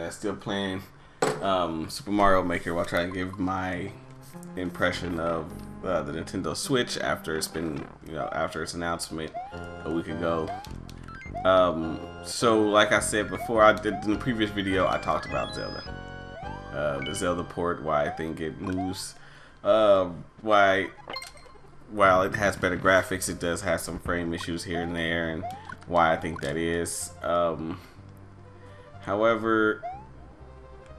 Still playing Super Mario Maker while trying to give my impression of the Nintendo Switch after it's been, after its announcement a week ago. So like I said before, I did in the previous video, I talked about Zelda. The Zelda port, why I think it moves, why while it has better graphics, it does have some frame issues here and there, and why I think that is. However,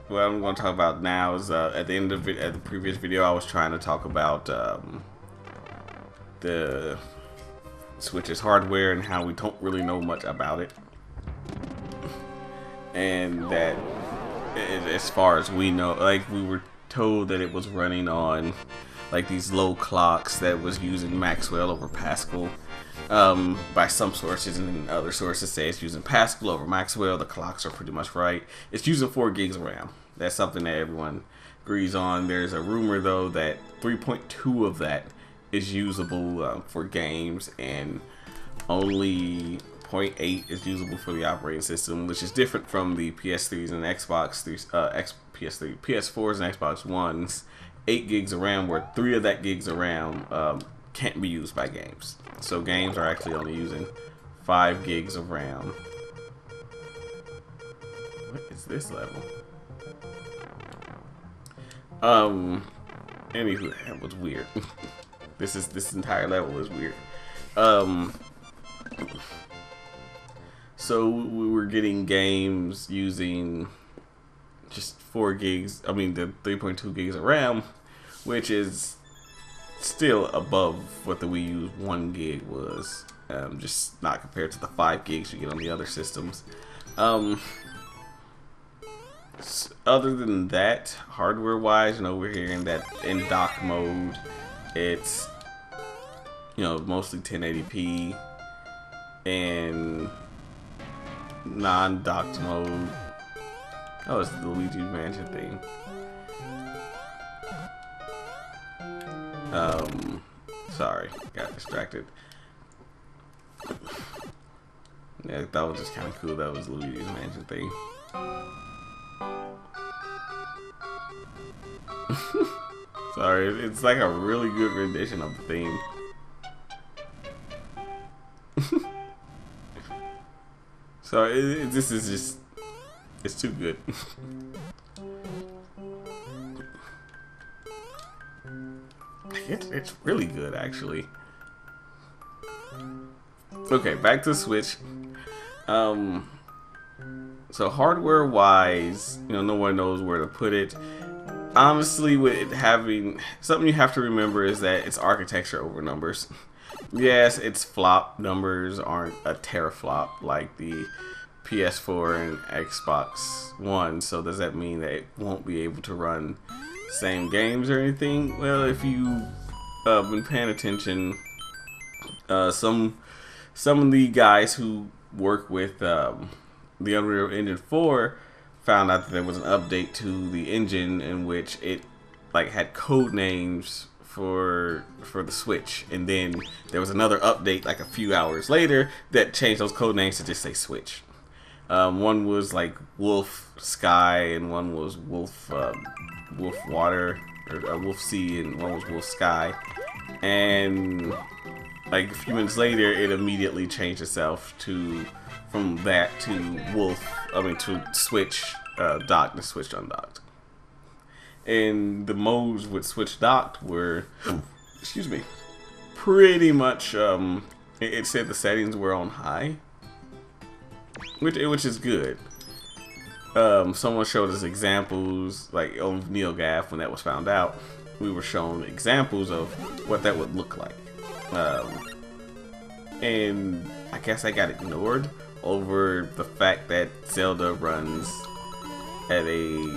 what I'm going to talk about now is at the end of it, at the previous video, I was trying to talk about the Switch's hardware and how we don't really know much about it, and that as far as we know, like, we were told that it was running on like these low clocks that was using Maxwell over Pascal by some sources, and then other sources say it's using Pascal over Maxwell. The clocks are pretty much right. It's using 4 gigs of RAM. That's something that everyone agrees on. There's a rumor though that 3.2 of that is usable for games, and only 0.8 is usable for the operating system, which is different from the PS3s and Xbox 3, PS4s and Xbox Ones. 8 gigs of RAM, where 3 of that gigs of RAM can't be used by games. So games are actually only using 5 gigs of RAM. What is this level? Anywho, that was weird. This entire level is weird. So we were getting games using just 4 gigs, I mean the 3.2 gigs of RAM, which is still above what the Wii U's 1 gig was, just not compared to the 5 gigs you get on the other systems. Other than that, hardware wise, we're hearing that in dock mode it's mostly 1080p, and non-docked mode, oh, it's the Luigi's Mansion thing. Sorry, got distracted. Yeah, that was just kind of cool. That was Luigi's Mansion thing. Sorry, it's like a really good rendition of the theme. So this is just, it's too good. It's really good, actually. Okay, back to Switch. So hardware wise, no one knows where to put it. Honestly, with it having, something you have to remember is that it's architecture over numbers. Yes, its flop numbers aren't a teraflop like the PS4 and Xbox One, so does that mean that it won't be able to run same games or anything? Well, if you've been paying attention, some of the guys who work with the Unreal Engine 4 found out that there was an update to the engine in which it had code names for the Switch, and then there was another update like a few hours later that changed those code names to just say Switch. One was like Wolf Sky, and one was Wolf Water, or Wolf Sea, and one was Wolf Sky. And like a few minutes later, it immediately changed itself from that to to Switch docked to Switch undocked. And the modes with Switch docked were, excuse me, pretty much, it said the settings were on high, which is good. Someone showed us examples, like on NeoGAF when that was found out. We were shown examples of what that would look like. And I guess I got ignored over the fact that Zelda runs at a,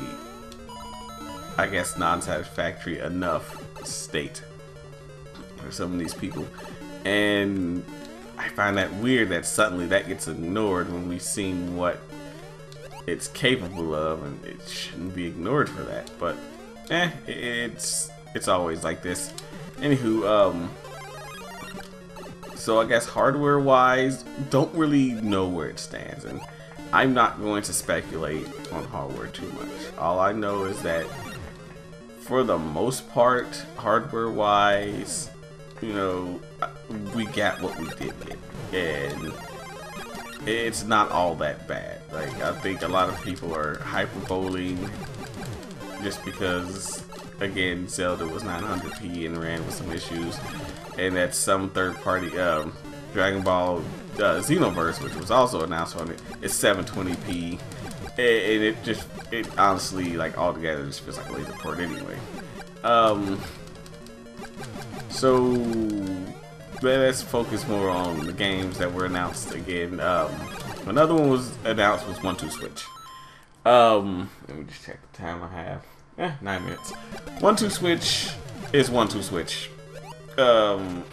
I guess, non-satisfactory enough state for some of these people. And I find that weird that suddenly that gets ignored when we've seen what it's capable of, and it shouldn't be ignored for that. But it's always like this. Anywho, so I guess hardware wise, don't really know where it stands, and I'm not going to speculate on hardware too much. All I know is that for the most part, hardware-wise, you know, we got what we did get, and it's not all that bad. Like, I think a lot of people are hyperboling just because, again, Zelda was 900p and ran with some issues, and that some third-party Dragon Ball Xenoverse, which was also announced on it, is 720p, and it honestly, like, altogether just feels like a laser port anyway. So let's focus more on the games that were announced again. Another one was announced was 1-2 Switch. Let me just check the time I have. 9 minutes. 1-2 Switch is 1-2 Switch.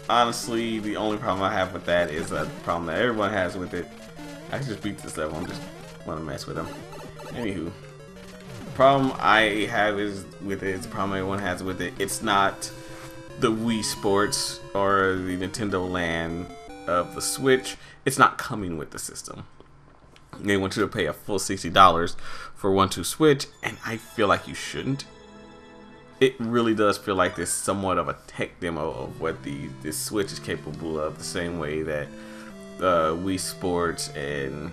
Honestly, the only problem I have with that is a problem that everyone has with it. I can just beat this level. I just want to mess with them. Anywho, the problem I have is with it. It's the problem everyone has with it. It's not the Wii Sports or the Nintendo Land of the Switch. It's not coming with the system. They want you to pay a full $60 for 1-2 Switch, and I feel like you shouldn't. It really does feel like this somewhat of a tech demo of what this Switch is capable of, the same way that Wii Sports and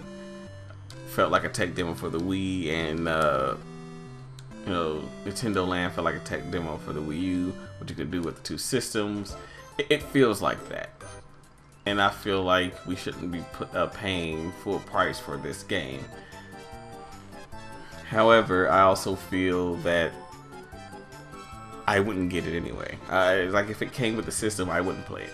felt like a tech demo for the Wii, and you know, Nintendo Land felt like a tech demo for the Wii U, what you could do with the two systems. It feels like that, and I feel like we shouldn't be paying full price for this game. However, I also feel that I wouldn't get it anyway. Like, if it came with the system, I wouldn't play it.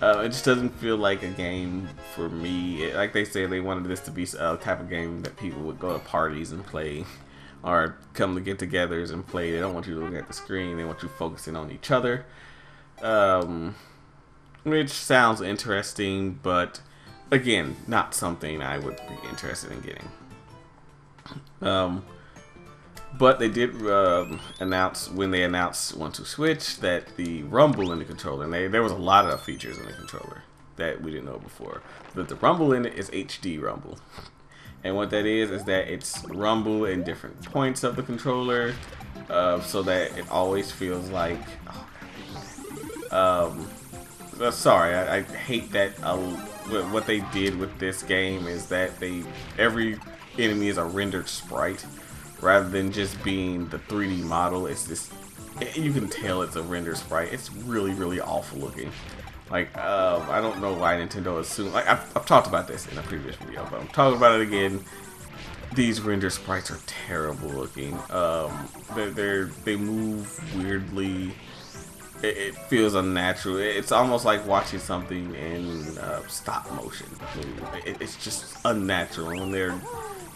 It just doesn't feel like a game for me. Like they say, they wanted this to be a type of game that people would go to parties and play, or come to get-togethers and play. They don't want you to look at the screen. They want you focusing on each other. Which sounds interesting, but again, not something I would be interested in getting. But they did announce, when they announced 1-2 Switch, that the rumble in the controller, and there was a lot of features in the controller that we didn't know before, but the rumble in it is HD rumble. And what that is that it's rumble in different points of the controller, so that it always feels like, sorry, I hate that what they did with this game is that every enemy is a rendered sprite, rather than just being the 3D model. It's this, you can tell it's a rendered sprite. It's really, really awful looking. Like, I don't know why Nintendo assumed, like, I've talked about this in a previous video, but I'm talking about it again. These render sprites are terrible looking. They move weirdly. It feels unnatural. It's almost like watching something in stop motion. It's just unnatural. When they're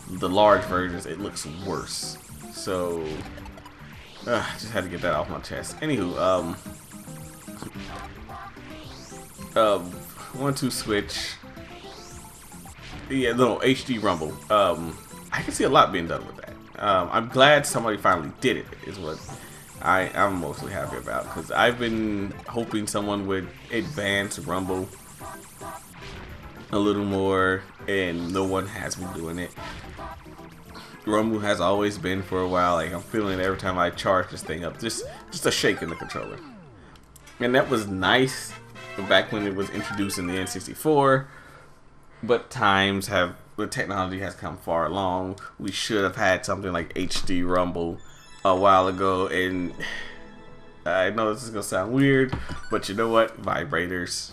the large versions, it looks worse. So, just had to get that off my chest. Anywho, 1-2 Switch. Yeah, no, HD Rumble. I can see a lot being done with that. I'm glad somebody finally did it, is what I'm mostly happy about, because I've been hoping someone would advance Rumble a little more, and no one has been doing it. Rumble has always been for a while, like, I'm feeling it every time I charge this thing up, just a shake in the controller. And that was nice back when it was introduced in the N64, but the technology has come far along. We should have had something like HD Rumble a while ago, and I know this is gonna sound weird, but you know what? Vibrators,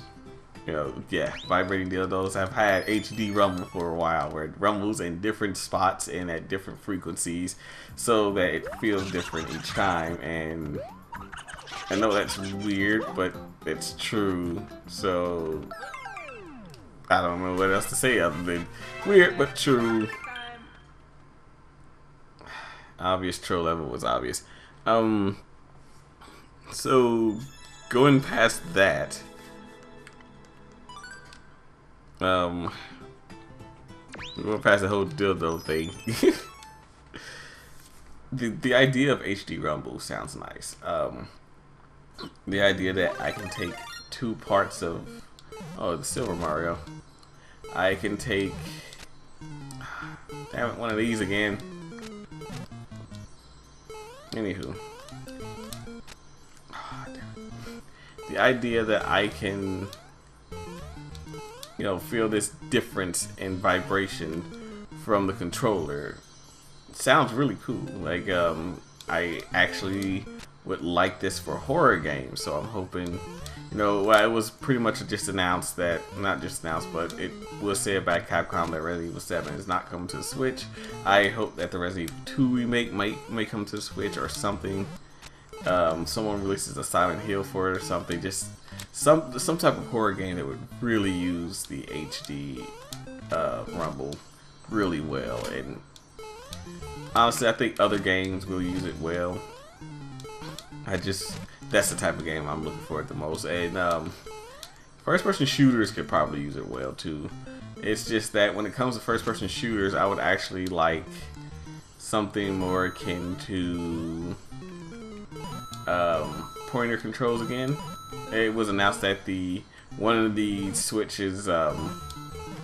yeah, vibrating dildos have had HD Rumble for a while, where it rumbles in different spots and at different frequencies, so that it feels different each time. And I know that's weird, but it's true. So I don't know what else to say other than weird but true. Obvious troll level was obvious. So going past that, going past the whole dildo thing, the idea of HD Rumble sounds nice. The idea that I can take two parts of the Silver Mario. I can take Damn it, one of these again. Anywho. Oh, damn it. The idea that I can, you know, feel this difference in vibration from the controller sounds really cool. Like, I actually would like this for horror games, so I'm hoping, you know, well, it was pretty much just announced that, not just announced, but it was said by Capcom that Resident Evil 7 is not coming to the Switch. I hope that the Resident Evil 2 remake may come to the Switch or something. Someone releases a Silent Hill for it or something. Just some type of horror game that would really use the HD rumble really well. And honestly, I think other games will use it well. That's the type of game I'm looking for the most. And first-person shooters could probably use it well too. It's just that when it comes to first-person shooters, I would actually like something more akin to pointer controls again. It was announced that one of the Switch's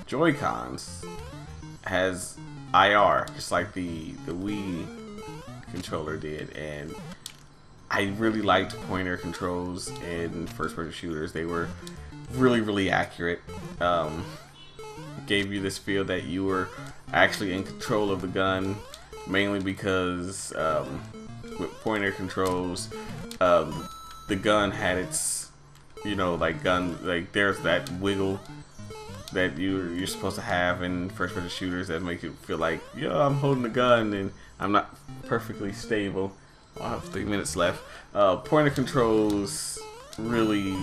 Joy-Cons has IR, just like the Wii controller did, and I really liked pointer controls in first-person shooters. They were really accurate. Gave you this feel that you were actually in control of the gun, mainly because with pointer controls, the gun had its, you know, like there's that wiggle that you're supposed to have in first-person shooters that make you feel like, yeah, I'm holding the gun and I'm not perfectly stable. I have 3 minutes left. Pointer controls really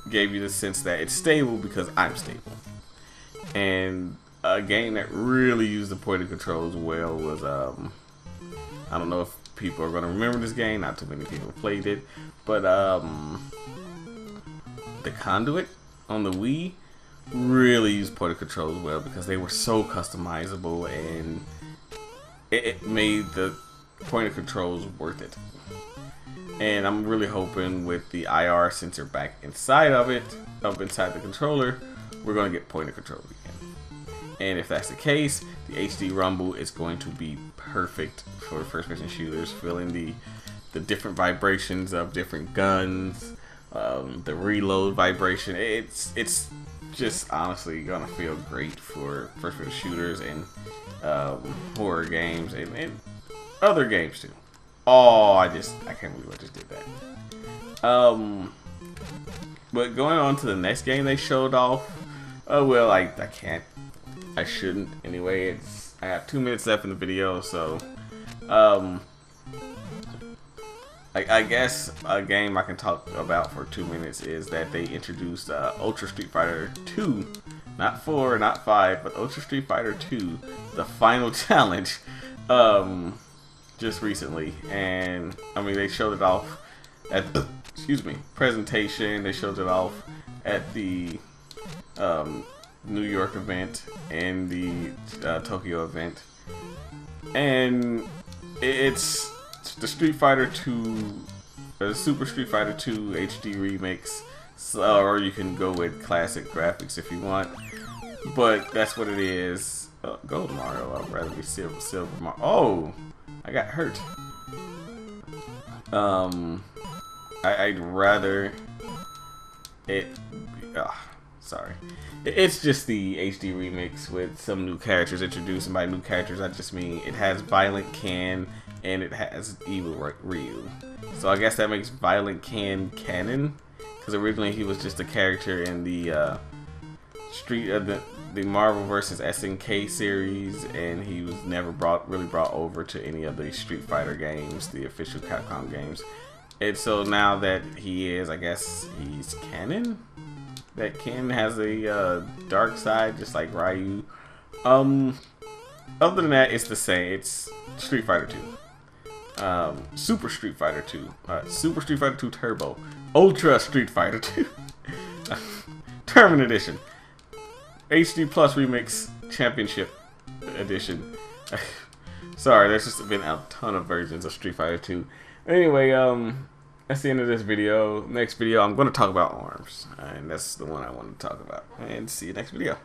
gave you the sense that it's stable because I'm stable. And a game that really used the pointer controls well was, I don't know if people are going to remember this game, not too many people played it, but the Conduit on the Wii really used pointer controls well because they were so customizable, and it made the pointer controls worth it. And I'm really hoping with the IR sensor back inside of it, up inside the controller, we're going to get pointer controls again. And if that's the case, the HD rumble is going to be perfect for first-person shooters, feeling the different vibrations of different guns, the reload vibration. It's just honestly gonna feel great for first-person shooters and horror games and other games too. Oh, I can't believe I just did that. But going on to the next game they showed off. Oh well, I shouldn't. Anyway, I have 2 minutes left in the video, so I guess a game I can talk about for 2 minutes is that they introduced Ultra Street Fighter 2, not 4, not 5, but Ultra Street Fighter 2, the final challenge, just recently. And I mean, they showed it off at the presentation. They showed it off at the New York event and the Tokyo event, and it's the Street Fighter 2, Super Street Fighter 2 HD remix, or you can go with classic graphics if you want, but that's what it is. Gold Mario, I'd rather be Silver Mario. Oh, I got hurt. I'd rather it. Sorry. It's just the HD remix with some new characters introduced, and by new characters I just mean it has Violent Ken and it has Evil Ryu. So I guess that makes Violent Ken canon, because originally he was just a character in the the Marvel vs. SNK series, and he was never really brought over to any of the Street Fighter games, the official Capcom games. And so now that he is, I guess he's canon. That Ken has a dark side, just like Ryu. Other than that, it's the same. It's Street Fighter 2, Super Street Fighter 2, Super Street Fighter 2 Turbo, Ultra Street Fighter 2, Tournament Edition, HD Plus Remix Championship Edition. Sorry, there's just been a ton of versions of Street Fighter 2. Anyway, that's the end of this video. Next video, I'm going to talk about ARMS, and that's the one I want to talk about. And see you next video.